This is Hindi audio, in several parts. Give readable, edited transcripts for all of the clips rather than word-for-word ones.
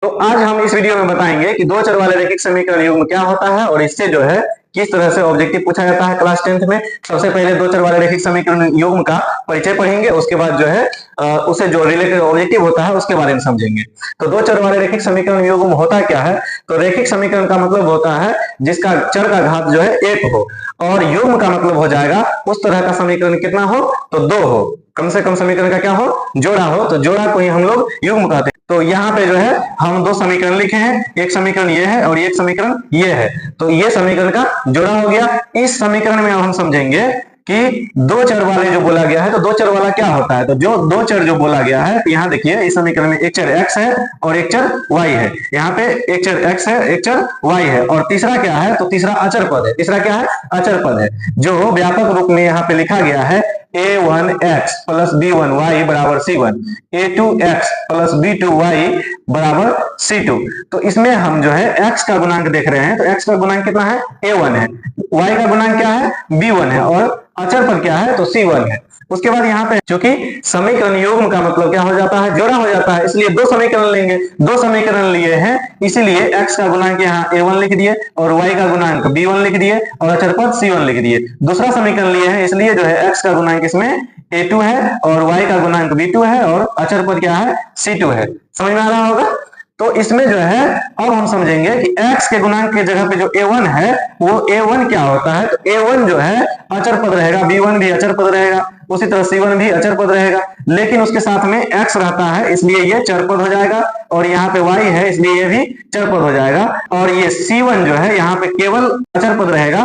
तो आज हम इस वीडियो में बताएंगे कि दो चर वाले रैखिक समीकरण युग्म क्या होता है और इससे जो है किस तरह से ऑब्जेक्टिव पूछा जाता है क्लास 10th में। सबसे पहले दो चर वाले रैखिक समीकरण युग्म का परिचय पढ़ेंगे, उसके बाद जो है उसे जो रिलेटेड ऑब्जेक्टिव होता है उसके बारे में समझेंगे। तो दो चर वाले रैखिक समीकरण युग्म होता क्या है? तो रैखिक समीकरण का मतलब होता है जिसका चर का घात जो है एक हो, और युग्म का मतलब हो जाएगा उस तरह का समीकरण कितना हो तो दो हो, कम से कम समीकरण का क्या हो, जोड़ा हो, तो जोड़ा को ही हम लोग युग्म कहते हैं। तो यहाँ पे जो है हम दो समीकरण लिखे हैं, एक समीकरण ये है और एक समीकरण ये है, तो ये समीकरण का जोड़ा हो गया। इस समीकरण में अब हम समझेंगे कि दो चर वाले जो बोला गया है तो दो चर वाला क्या होता है। तो जो दो चर जो बोला गया है, तो यहाँ देखिए इस समीकरण में एक चर x है और एक चर y है। यहाँ पे एक चर x है, एक चर y है, और तीसरा क्या है तो तीसरा अचर पद है। तीसरा क्या है? अचर पद है, जो व्यापक रूप में यहाँ पे लिखा गया है a1x प्लस b1y बराबर c1, a2x प्लस b2y बराबर c2। तो इसमें हम जो है x का गुणांक देख रहे हैं, तो x का गुणांक कितना है? a1 है, y का गुणांक क्या है? b1 है, और अचर पर क्या है तो c1 है। उसके बाद यहाँ पे चूंकि समीकरण युग्म का मतलब क्या हो जाता है? जोड़ा हो जाता है, इसलिए दो समीकरण लेंगे। दो समीकरण लिए हैं इसीलिए x का गुणांक यहाँ a1 लिख दिए और y का गुणांक b1 लिख दिए और अचर पद c1 लिख दिए। दूसरा समीकरण लिए हैं इसलिए जो है x का गुणांक इसमें a2 है और y का गुणांक b2 है और अचर पद क्या है? c2 है। समझ में आ रहा होगा? तो इसमें जो है अब हम समझेंगे कि x के गुणांक की जगह पे जो a1 है वो a1 क्या होता है। तो a1 जो है अचर पद रहेगा, b1 भी अचर पद रहेगा, उसी तरह c1 भी अचर पद रहेगा, लेकिन उसके साथ में x रहता है इसलिए ये चर पद हो जाएगा, और यहाँ पे y है इसलिए ये भी चर पद हो जाएगा, और ये c1 जो है यहाँ पे केवल अचर पद रहेगा।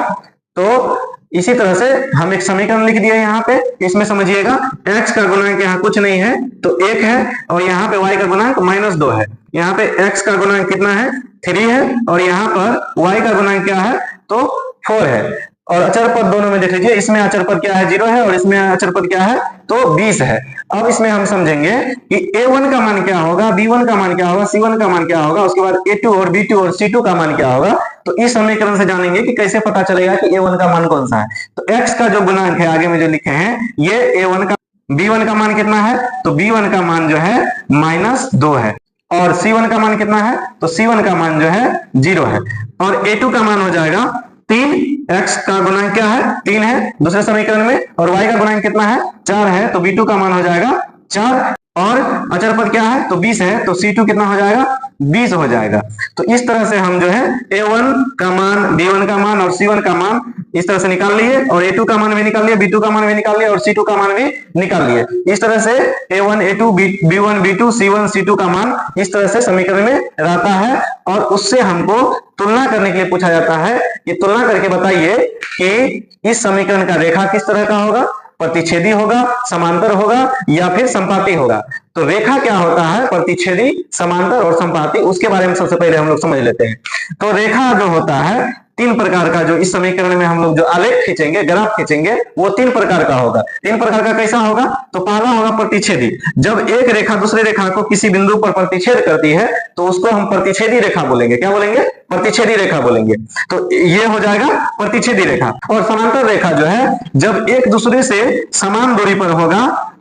तो इसी तरह से हम एक समीकरण लिख दिए यहाँ पे। इसमें समझिएगा x का गुणांक यहाँ कुछ नहीं है तो एक है, और यहाँ पे y का गुणांक -2 है। यहाँ पे x का गुणांक कितना है? 3 है, और यहाँ पर y का गुणांक क्या है तो 4 है। और अचर पद दोनों में देख लीजिए, इसमें अचर पद क्या है? 0 है, और इसमें अचर पद क्या है तो 20 है। अब इसमें हम समझेंगे कि a1 का मान क्या होगा, b1 का मान क्या होगा, c1 का मान क्या होगा, उसके बाद a2 और b2 और c2 का मान क्या होगा। तो इस समीकरण से जानेंगे कि कैसे पता चलेगा कि a1 का मान कौन सा है। तो x का जो गुणांक है आगे में जो लिखे हैं ये a1 का, b1 का मान कितना है तो b1 का मान जो है -2 है, और c1 का मान कितना है तो c1 का मान जो है 0 है, और a2 का मान हो जाएगा 3। x का गुणांक क्या है? 3 है दूसरे समीकरण में, और y का गुणांक कितना है? 4 है, तो b2 का मान हो जाएगा 4, और अचर पद क्या है तो 20 है, तो c2 कितना हो जाएगा? 20 हो जाएगा। तो इस तरह से हम जो है a1 का मान, b1 का मान और c1 का मान इस तरह से निकाल लिए, और a2 का मान भी निकाल लिए, b2 का मान भी निकाल लिया, और c2 का मान भी निकाल लिए। इस तरह से a1 a2 b1 b2 c1 c2 का मान इस तरह से समीकरण में रहता है, और उससे हमको तुलना करने के लिए पूछा जाता है कि तुलना करके बताइए कि इस समीकरण का रेखा किस तरह का होगा, प्रतिच्छेदी होगा, समांतर होगा या फिर संपाती होगा। तो रेखा क्या होता है, प्रतिच्छेदी, समांतर और संपाती, उसके बारे में सबसे पहले हम लोग समझ लेते हैं। तो रेखा जो होता है 3 प्रकार का, जो इस समीकरण में हम लोग जो आलेख खींचेंगे, ग्राफ खींचेंगे, वो 3 प्रकार का होगा। 3 प्रकार का कैसा होगा तो पहला होगा प्रतिच्छेदी। जब एक रेखा दूसरे रेखा को किसी बिंदु पर प्रतिच्छेद करती है तो उसको हम प्रतिच्छेदी रेखा बोलेंगे। क्या बोलेंगे? प्रतिच्छेदी रेखा बोलेंगे। तो ये हो जाएगा प्रतिच्छेदी रेखा। और समांतर रेखा जो है जब एक दूसरे से समान दूरी पर होगा,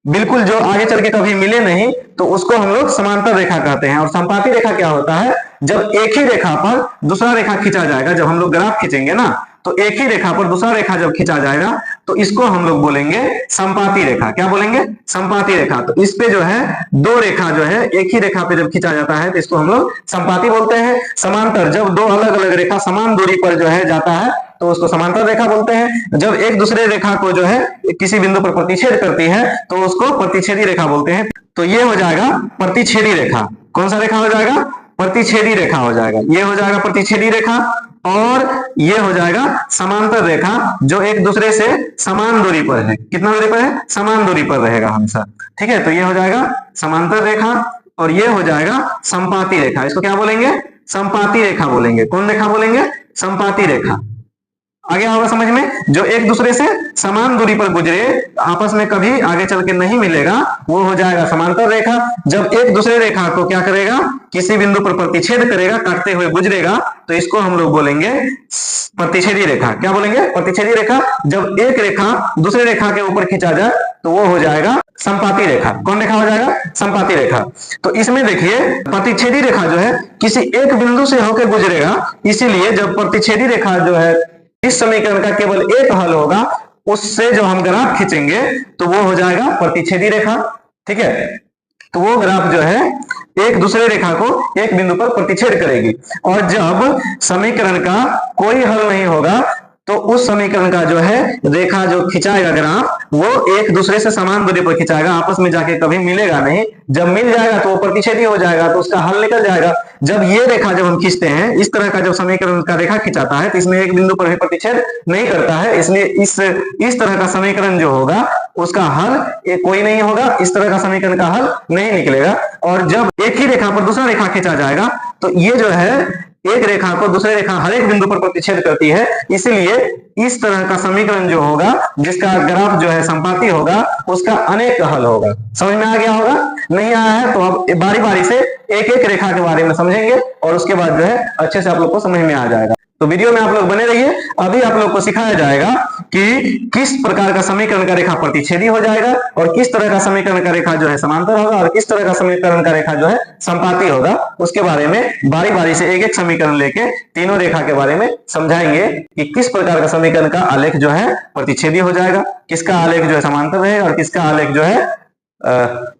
बिल्कुल जो आगे चल के कभी मिले नहीं, तो उसको हम लोग समांतर रेखा कहते हैं। और संपाती रेखा क्या होता है? जब एक ही रेखा पर दूसरा रेखा खींचा जाएगा, जब हम लोग ग्राफ खींचेंगे ना, तो एक ही रेखा पर दूसरा रेखा जब खींचा जाएगा तो इसको हम लोग बोलेंगे संपाती रेखा। क्या बोलेंगे? संपाती रेखा। तो इस पे जो है दो रेखा जो है एक ही रेखा पे जब खींचा जाता है तो इसको हम लोग संपाती बोलते हैं। समांतर, जब दो अलग अलग रेखा समान दूरी पर जो है जाता है तो उसको समांतर रेखा बोलते हैं। जब एक दूसरे रेखा को जो है किसी बिंदु पर प्रतिच्छेद करती है तो उसको प्रतिच्छेदी रेखा बोलते हैं। तो ये हो जाएगा प्रतिच्छेदी रेखा। कौन सा रेखा हो जाएगा? प्रतिच्छेदी रेखा हो जाएगा। ये हो जाएगा प्रतिच्छेदी रेखा, और ये हो जाएगा समांतर रेखा जो एक दूसरे से समान दूरी पर है। कितना दूरी पर है? समान दूरी पर रहेगा हमेशा। ठीक है, तो ये हो जाएगा समांतर रेखा, और ये हो जाएगा संपाती रेखा। इसको क्या बोलेंगे? संपाती रेखा बोलेंगे। कौन रेखा बोलेंगे? संपाती रेखा। आ गया होगा समझ में। जो एक दूसरे से समान दूरी पर गुजरे, आपस में कभी आगे चल के नहीं मिलेगा, वो हो जाएगा समांतर रेखा। जब एक दूसरे रेखा को क्या करेगा, किसी बिंदु पर प्रतिच्छेद करेगा, काटते हुए गुजरेगा, तो इसको हम लोग बोलेंगे प्रतिच्छेदी रेखा। क्या बोलेंगे? प्रतिच्छेदी रेखा। जब एक रेखा दूसरे रेखा के ऊपर खींचा जाए तो वो हो जाएगा संपाती रेखा। कौन रेखा हो जाएगा? संपाती रेखा। तो इसमें देखिए प्रतिच्छेदी रेखा जो है किसी एक बिंदु से होकर गुजरेगा, इसीलिए जब प्रतिच्छेदी रेखा जो है इस समीकरण का केवल एक हल होगा, उससे जो हम ग्राफ खींचेंगे तो वो हो जाएगा प्रतिच्छेदी रेखा। ठीक है, तो वो ग्राफ जो है एक दूसरे रेखा को एक बिंदु पर प्रतिच्छेद करेगी। और जब समीकरण का कोई हल नहीं होगा तो उस समीकरण का जो है रेखा जो खिंचाएगा ग्राफ, वो एक दूसरे से समान दूरी पर खिंचाएगा, आपस में जाके कभी मिलेगा नहीं। जब मिल जाएगा तो वो प्रतिच्छेदी हो जाएगा, तो उसका हल निकल जाएगा। जब ये रेखा जब हम खींचते हैं, इस तरह का जब समीकरण का रेखा खिंचाता है, तो इसमें एक बिंदु पर भी प्रतिच्छेद नहीं करता है, इसलिए इस तरह का समीकरण जो होगा उसका हल कोई नहीं होगा, इस तरह का समीकरण का हल नहीं निकलेगा। और जब एक ही रेखा पर दूसरा रेखा खींचा जाएगा तो ये जो है एक रेखा को दूसरे रेखा हर एक बिंदु पर प्रतिच्छेद करती है, इसलिए इस तरह का समीकरण जो होगा जिसका ग्राफ जो है संपाती होगा, उसका अनेक हल होगा। समझ में आ गया होगा? नहीं आया है तो अब बारी बारी से एक एक रेखा के बारे में समझेंगे और उसके बाद जो है अच्छे से आप लोग को समझ में आ जाएगा। तो वीडियो में आप लोग बने रहिए। अभी आप लोग को सिखाया जाएगा कि किस प्रकार का समीकरण का रेखा प्रतिच्छेदी हो जाएगा और किस तरह का समीकरण का रेखा जो है समांतर होगा और किस तरह का समीकरण का रेखा जो है संपाती होगा। उसके बारे में बारी बारी से एक एक समीकरण लेके तीनों रेखा के बारे में समझाएंगे कि किस प्रकार का समीकरण का आलेख जो है प्रतिच्छेदी हो जाएगा, किसका आलेख जो है समांतर रहेगा और किसका आलेख जो है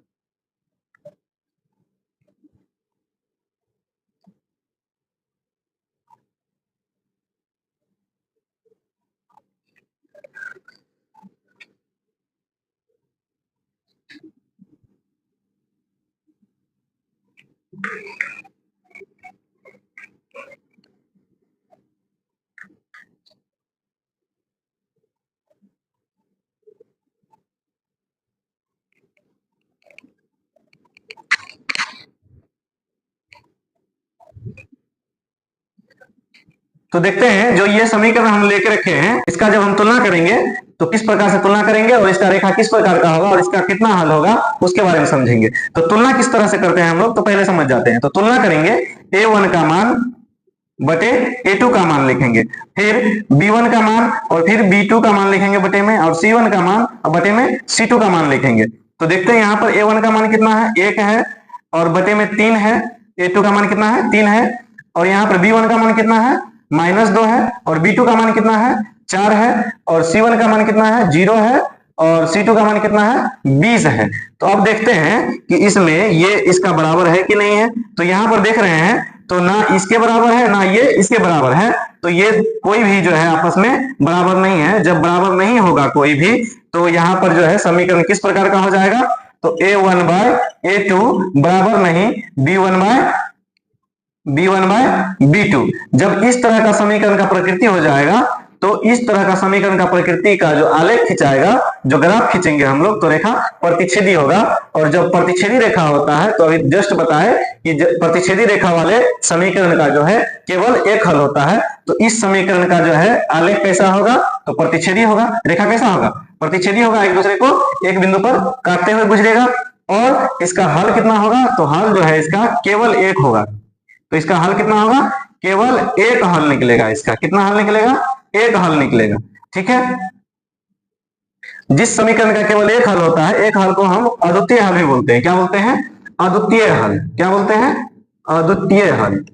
तो देखते हैं जो ये समीकरण हम लेके रखे हैं, इसका जब हम तुलना करेंगे तो किस प्रकार से तुलना करेंगे और इसका रेखा किस प्रकार का होगा और इसका कितना हल होगा, उसके बारे में समझेंगे। तो तुलना किस तरह से करते हैं हम लोग, तो पहले समझ जाते हैं। तो तुलना करेंगे, A1 का मान बटे A2 का मान लिखेंगे, फिर B1 का मान और फिर B2 का मान लिखेंगे बटे में, और C1 का मान और बटे में C2 का मान लिखेंगे। तो देखते हैं यहाँ पर A1 का मान कितना है, 1 है, और बटे में 3 है। A2 का मान कितना है, 3 है, और यहाँ पर B1 का मान कितना है, -2 है, और B2 का मान कितना है, 4 है, और C1 का मान कितना है, 0 है, और C2 का मान कितना है, 20 है। तो अब देखते हैं कि इसमें ये इसका बराबर है कि नहीं है। तो यहाँ पर देख रहे हैं तो ना इसके बराबर है ना ये इसके बराबर है, तो ये कोई भी जो है आपस में बराबर नहीं है। जब बराबर नहीं होगा कोई भी, तो यहाँ पर जो है समीकरण किस प्रकार का हो जाएगा, तो A1 बाय A2 बराबर नहीं B1 बाय B2। जब इस तरह का समीकरण का प्रकृति हो जाएगा, तो इस तरह का समीकरण का प्रकृति का जो आलेख खिंचाएगा, जो ग्राफ खींचेंगे हम लोग, तो रेखा प्रतिच्छेदी होगा। और जब प्रतिच्छेदी रेखा होता है, तो अभी जस्ट बताए कि प्रतिच्छेदी रेखा वाले समीकरण का जो है केवल एक हल होता है। तो इस समीकरण का जो है आलेख कैसा होगा, तो प्रतिच्छेदी होगा। रेखा कैसा होगा, प्रतिच्छेदी होगा, एक दूसरे को एक बिंदु पर काटते हुए गुजरेगा। और इसका हल कितना होगा, तो हल जो है इसका केवल एक होगा। तो इसका हल कितना होगा, केवल एक हल निकलेगा। इसका कितना हल निकलेगा, एक हल निकलेगा। ठीक है, जिस समीकरण का केवल एक हल होता है, एक हल को हम अद्वितीय हल भी बोलते हैं। क्या बोलते हैं, अद्वितीय हल। क्या बोलते हैं, अद्वितीय हल,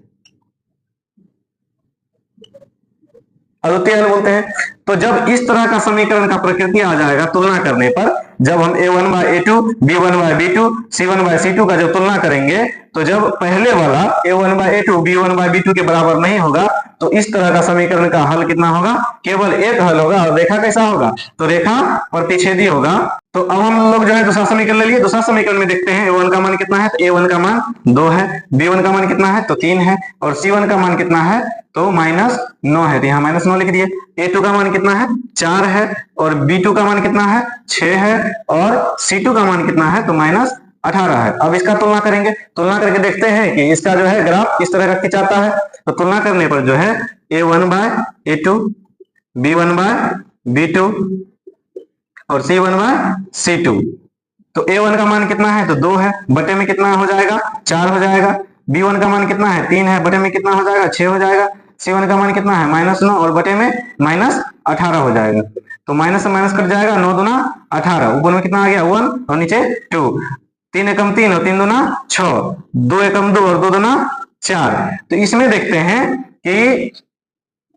अद्वितीय हल बोलते हैं। तो जब इस तरह का समीकरण का प्रकृति आ जाएगा तुलना करने पर, जब हम A1 by A2, B1 by B2, C1 bye C2 का जब तुलना करेंगे, तो जब पहले वाला A1 by A2 B1 by B2 के बराबर नहीं होगा, तो इस तरह का समीकरण का हल कितना होगा, केवल एक हल होगा। और रेखा कैसा होगा, तो रेखा प्रतिच्छेदी होगा। तो अब हम लोग जो है दूसरा समीकरण ले लिए। दूसरा समीकरण में देखते हैं A1 का मान कितना है, तो A1 का मान 2 है, B1 का मान कितना है, तो 3 है, और C1 का मान कितना है, तो -9 है, तो यहाँ -9 लिख दिए। A2 का मान कितना है, 4 है, और B2 का मान कितना है, 6 है, और C2 का मान कितना है, तो -18 है। अब इसका तुलना करेंगे, तुलना करके देखते हैं कि इसका जो है ग्राफ किस तरह का खिंचाता है। तो तुलना करने पर जो है A1 बाय A2 B1/B2 और C1/C2। तो A1 का मान कितना है, तो 2 है, बटे में कितना हो जाएगा, 4 हो जाएगा। B1 का मान कितना है, 3 है, बटे में कितना हो जाएगा, 6 हो जाएगा। C1 का मान कितना है, -9 और बटे में -18 हो जाएगा। तो माइनस से माइनस कट जाएगा, 9 दूना 18, ऊपर में कितना आ गया 1 और नीचे 2, 3 एकम 3 और 3 दूना 6, 2 एकम 2 और 2 दूना 4। तो इसमें देखते हैं कि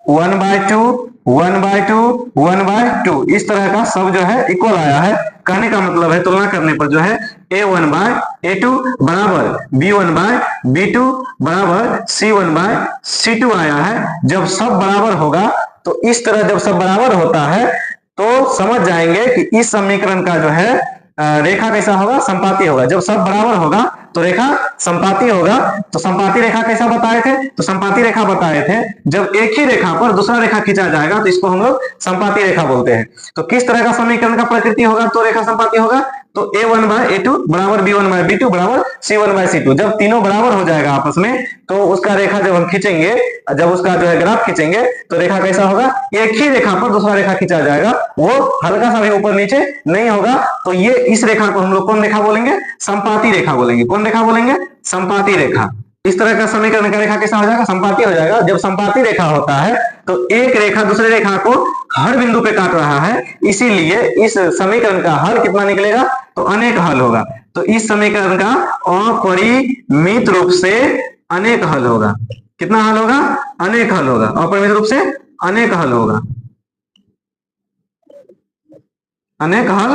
1/2 1/2 1/2 इस तरह का सब जो है इक्वल आया है। कहने का मतलब है तुलना करने पर जो है A1/A2 बराबर B1/B2 बराबर C1/C2 आया है। जब सब बराबर होगा तो इस तरह जब सब बराबर होता है तो समझ जाएंगे कि इस समीकरण का जो है रेखा कैसा होगा, संपाती होगा। जब सब बराबर होगा तो रेखा संपाती होगा। तो संपाती रेखा कैसा बताए थे, तो संपाती रेखा बताए थे जब एक ही रेखा पर दूसरा रेखा खींचा जाएगा तो इसको हम लोग संपाती रेखा बोलते हैं। तो किस तरह का समीकरण का प्रकृति होगा तो रेखा संपाती होगा, तो A1/A2 बराबर B1/B2 बराबर C1/C2। जब तीनों बराबर हो जाएगा आपस में तो उसका रेखा जब हम खींचेंगे, जब उसका जो है ग्राफ खींचेंगे तो रेखा कैसा होगा, एक ही रेखा पर दूसरा रेखा खींचा जाएगा, वो हल्का सा भी ऊपर नीचे नहीं होगा। तो ये इस रेखा को हम लोग कौन रेखा बोलेंगे, संपाती रेखा बोलेंगे। कौन रेखा बोलेंगे, संपाती रेखा। इस तरह का समीकरण का रेखा कैसा हो जाएगा, संपाती हो जाएगा। जब संपाती रेखा होता है तो एक रेखा दूसरे रेखा को हर बिंदु पे काट रहा है, इसीलिए इस समीकरण का हल कितना निकलेगा, तो अनेक हल होगा। तो इस समीकरण का अपरिमित रूप से अनेक हल होगा। कितना हल होगा, अनेक हल होगा, अपरिमित रूप से अनेक हल होगा, अनेक हल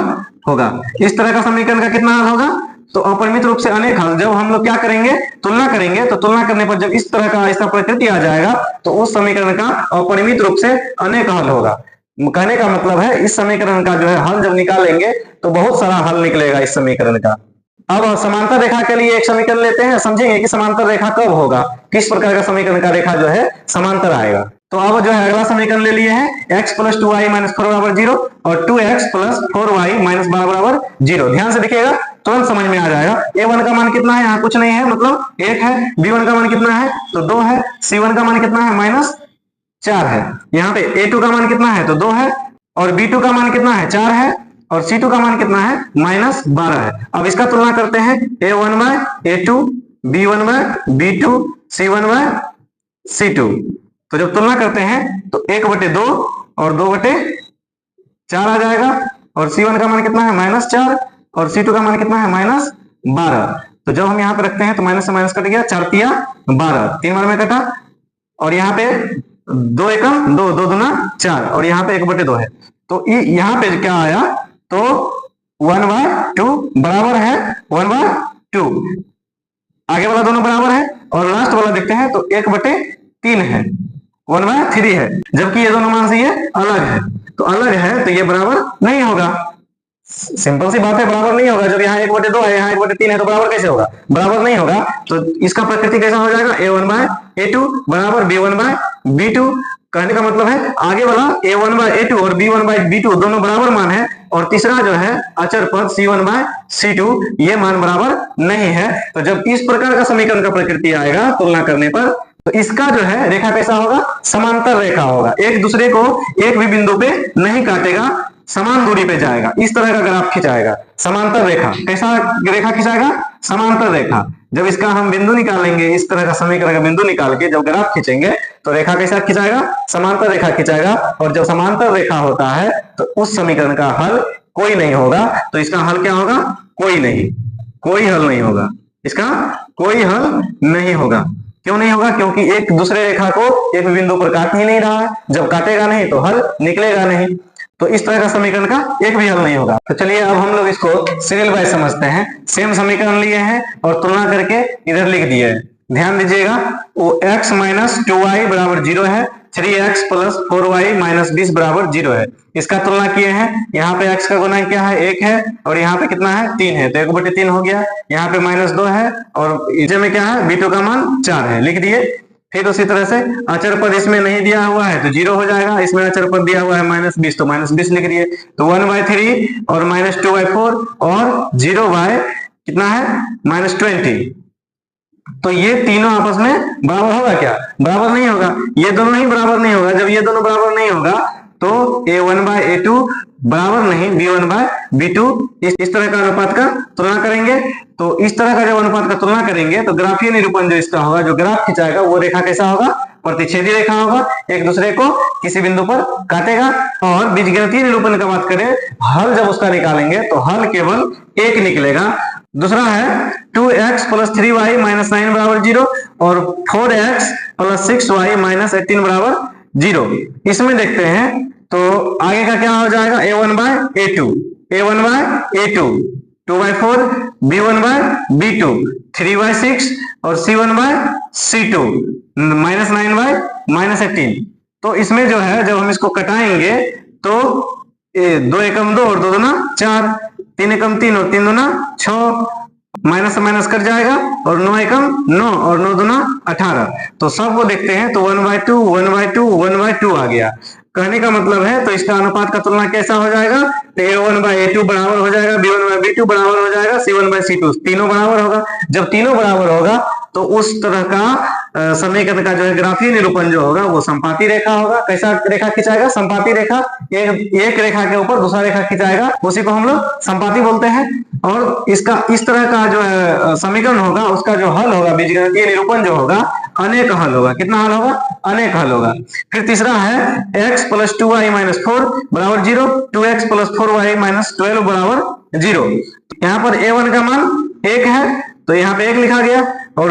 होगा। इस तरह का समीकरण का कितना हल होगा, तो अपरिमित रूप से अनेक हल। जब हम लोग क्या करेंगे, तुलना करेंगे, तो तुलना करने पर जब इस तरह का इसका प्रकृति आ जाएगा तो उस समीकरण का अपरिमित रूप से अनेक हल होगा। कहने का मतलब है इस समीकरण का जो है हल जब निकालेंगे तो बहुत सारा हल निकलेगा इस समीकरण का। अब समांतर रेखा के लिए एक समीकरण लेते हैं, समझेंगे कि समांतर रेखा कब होगा, किस प्रकार का समीकरण का रेखा जो है समांतर आएगा। तो अब जो है अगला समीकरण ले लिए हैं, x + 2y - 4 बराबर 0 और 2x + 4y - 12 बराबर 0। ध्यान से देखिएगा, तुरंत समझ में आ जाएगा। A1 का मान कितना है, यहाँ कुछ नहीं है, मतलब 1 है। B1 का मान कितना है, तो 2 है। C1 का मान कितना है, -4 है। यहाँ पे A2 का मान कितना है, तो 2 है। और B2 का मान कितना है, 4 है। और C2 का मान कितना है, -12 है। अब इसका तुलना करते हैं, A1/A2 B1/B2 C1/C2। तो जब तुलना करते हैं तो 1/2 और 2/4 आ जाएगा। और C1 का मान कितना है, -4 और C2 का मान कितना है, -12। तो जब हम यहाँ पे रखते हैं तो माइनस से माइनस कट गया, 4 तिया 12, 3 बार में कटा। और यहाँ पे 2 एकम 2, 2 दूना 4 और यहाँ पे 1/2 है। तो यहाँ पे क्या आया, तो 1/2 बराबर है 1/2। आगे वाला दोनों बराबर है और लास्ट वाला देखते हैं तो 1/3 है, 1/3 है। जबकि ये दोनों मान से ये अलग है, तो अलग है तो ये बराबर नहीं होगा। सिंपल सी बात है, बराबर नहीं होगा। जब यहाँ 1/2 है, यहाँ 1/3 है, तो बराबर कैसे होगा, बराबर नहीं होगा। तो इसका प्रकृति कैसा हो जाएगा, A1/A2 बराबर B1/B2। कहने का मतलब है आगे वाला A1/A2 और B1/B2 दोनों बराबर मान है, और तीसरा जो है अचर पद C1/C2 ये मान बराबर नहीं है। तो जब इस प्रकार का समीकरण का प्रकृति आएगा तुलना करने पर, तो इसका जो है रेखा कैसा होगा, समांतर रेखा होगा। एक दूसरे को एक भी बिंदु पे नहीं काटेगा, समान दूरी पे जाएगा। इस तरह का ग्राफ खिंचाएगा, समांतर रेखा। कैसा रेखा खिंचाएगा, समांतर रेखा। जब इसका हम बिंदु निकालेंगे, इस तरह का समीकरण का बिंदु निकाल के जब ग्राफ खींचेंगे तो रेखा कैसा खिंचाएगा, समांतर रेखा खिंचाएगा। और जब समांतर रेखा होता है तो उस समीकरण का हल कोई नहीं होगा। तो इसका हल क्या होगा, कोई नहीं, कोई हल नहीं होगा, इसका कोई हल नहीं होगा। क्यों नहीं होगा, क्योंकि एक दूसरे रेखा को एक बिंदु पर काट ही नहीं रहा है। जब काटेगा नहीं तो हल निकलेगा नहीं। तो इस तरह का समीकरण का एक भी हल नहीं होगा। तो चलिए अब हम लोग इसको सीरियल वाइज समझते हैं। सेम समीकरण लिए हैं और तुलना करके इधर लिख दिए। ध्यान दीजिएगा, वो x - 2y बराबर 0 है, 3x + 4y - 20 बराबर 0 है। इसका तुलना किए हैं, यहाँ पे x का गुना क्या है, 1 है, और यहाँ पे कितना है, 3 है, तो 1/3 हो गया। यहाँ पे -2 है और इसे में क्या है, B2 का मान 4 है, लिख दिए। फिर उसी तरह से अचर पद इसमें नहीं दिया हुआ है तो 0 हो जाएगा। इसमें अचर पद दिया हुआ है -20, तो -20 लिख दिए। तो 1/3 और -2/4 और 0 कितना है, -20। तो ये तीनों आपस में बराबर होगा क्या, बराबर नहीं होगा। ये दोनों ही बराबर नहीं होगा। जब ये दोनों बराबर नहीं होगा तो A1 बाय A2 बराबर नहीं B1 बाय B2, इस तरह का अनुपात का तुलना करेंगे। तो इस तरह का जब अनुपात का तुलना करेंगे तो ग्राफीय निरूपण जो इसका होगा, जो ग्राफ खिंचाएगा वो रेखा कैसा होगा, प्रतिच्छेदी रेखा होगा, एक दूसरे को किसी बिंदु पर काटेगा। और बीजगणितीय निरूपण का बात करें, हल जब उसका निकालेंगे तो हल केवल एक निकलेगा। दूसरा है 2x प्लस 3y माइनस 9 बराबर 0 और 4x प्लस 6y माइनस 18 बराबर 0। इसमें देखते हैं तो आगे का क्या हो जाएगा, A1 by A2, A1 by A2, 2 by 4, B1 by B2, 3 by 6 और C1 bye C2, minus 9 bye minus 18। तो इसमें जो है जब हम इसको कटाएंगे तो 2 एकम 2 और 2 दूना 4, 3 एकम 3 और 3 दूना 6, माइनस से माइनस कट जाएगा और 9 एकम 9 और 9 दूना 18। तो सबको देखते हैं तो 1/2 1/2 1/2 आ गया। कहने का मतलब है तो इसका अनुपात का तुलना कैसा हो जाएगा, तो A1 बाय A2 बराबर हो जाएगा, B1 बाय B2 बराबर हो जाएगा, C1 बाय C2, तीनों बराबर होगा। जब तीनों बराबर होगा तो उस तरह का समीकरण का जो है ग्राफीय निरूपण जो होगा वो संपाती रेखा होगा। कैसा रेखा खिंचाएगा, संपाती रेखा, एक रेखा के ऊपर दूसरा रेखा खिंचाएगा, उसी को हम लोग संपाती बोलते हैं। और इसका इस तरह का जो है समीकरण होगा, उसका जो हल होगा, बीजगणितीय निरूपण जो होगा अनेक हल होगा। कितना हल होगा, अनेक हल होगा। फिर तीसरा है x प्लस 2y माइनस 4 बराबर 0, 2x प्लस 4y माइनस 12 बराबर 0। यहाँ पर A1 का मान 1 है तो यहाँ पे 1 लिखा गया, और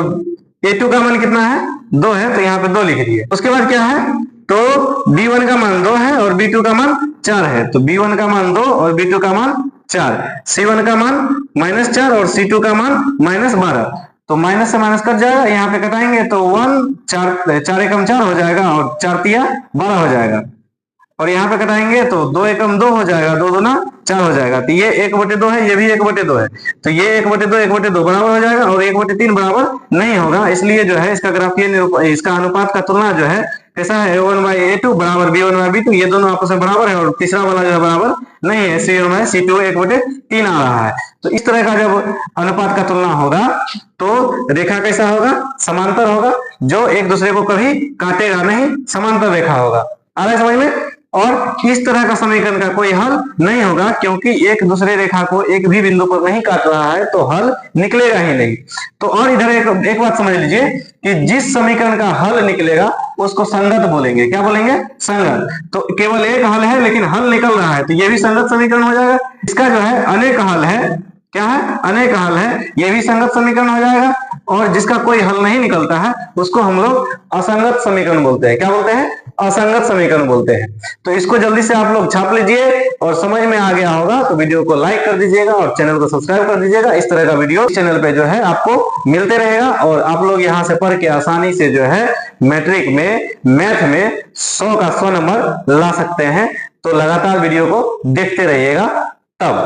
A2 का मान कितना है, 2 है, तो यहाँ पे 2 लिख दिए। उसके बाद क्या है, तो B1 का मान 2 है और B2 का मान 4 है, तो B1 का मान 2 और B2 का मान 4, C1 का मान -4 और C2 का मान -12। तो माइनस से माइनस कट जाएगा, यहाँ पे कटाएंगे तो 1 4 एकम 4 हो जाएगा और 4 तिया 12 हो जाएगा। और यहाँ पे कटाएंगे तो 2 एकम 2 हो जाएगा, 2 दूना 4 हो जाएगा। तो ये 1/2 है, ये भी 1/2 है, तो ये 1/2 1/2 बराबर हो जाएगा और 1/3 बराबर नहीं होगा। इसलिए जो है इसका ग्राफीय निरूपण, इसका अनुपात का तुलना जो है कैसा है, A1 बाय A2 बराबर B1 बाय B2, ये दोनों आपस में बराबर है और तीसरा वाला जो है बराबर नहीं है, C1 बाय C2 1/3 आ रहा है। तो इस तरह का जब अनुपात का तुलना होगा तो रेखा कैसा होगा, समांतर होगा, जो एक दूसरे को कभी काटेगा नहीं, समांतर रेखा होगा। आ रहा है समझ में। और इस तरह का समीकरण का कोई हल नहीं होगा, क्योंकि एक दूसरे रेखा को एक भी बिंदु पर नहीं काट रहा है, तो हल निकलेगा ही नहीं। तो और इधर एक बात समझ लीजिए कि जिस समीकरण का हल निकलेगा उसको संगत बोलेंगे। क्या बोलेंगे, संगत। तो केवल एक हल है लेकिन हल निकल रहा है, तो ये भी संगत समीकरण हो जाएगा। इसका जो है अनेक हल है, क्या है, अनेक हल है, ये भी संगत समीकरण हो जाएगा। और जिसका कोई हल नहीं निकलता है उसको हम लोग असंगत समीकरण बोलते हैं। क्या बोलते हैं, असंगत समीकरण बोलते हैं। तो इसको जल्दी से आप लोग छाप लीजिए, और समझ में आ गया होगा तो वीडियो को लाइक कर दीजिएगा और चैनल को सब्सक्राइब कर दीजिएगा। इस तरह का वीडियो चैनल पे जो है आपको मिलते रहेगा, और आप लोग यहाँ से पढ़ के आसानी से जो है मैट्रिक में मैथ में 100 का 100 नंबर ला सकते हैं। तो लगातार वीडियो को देखते रहिएगा तब।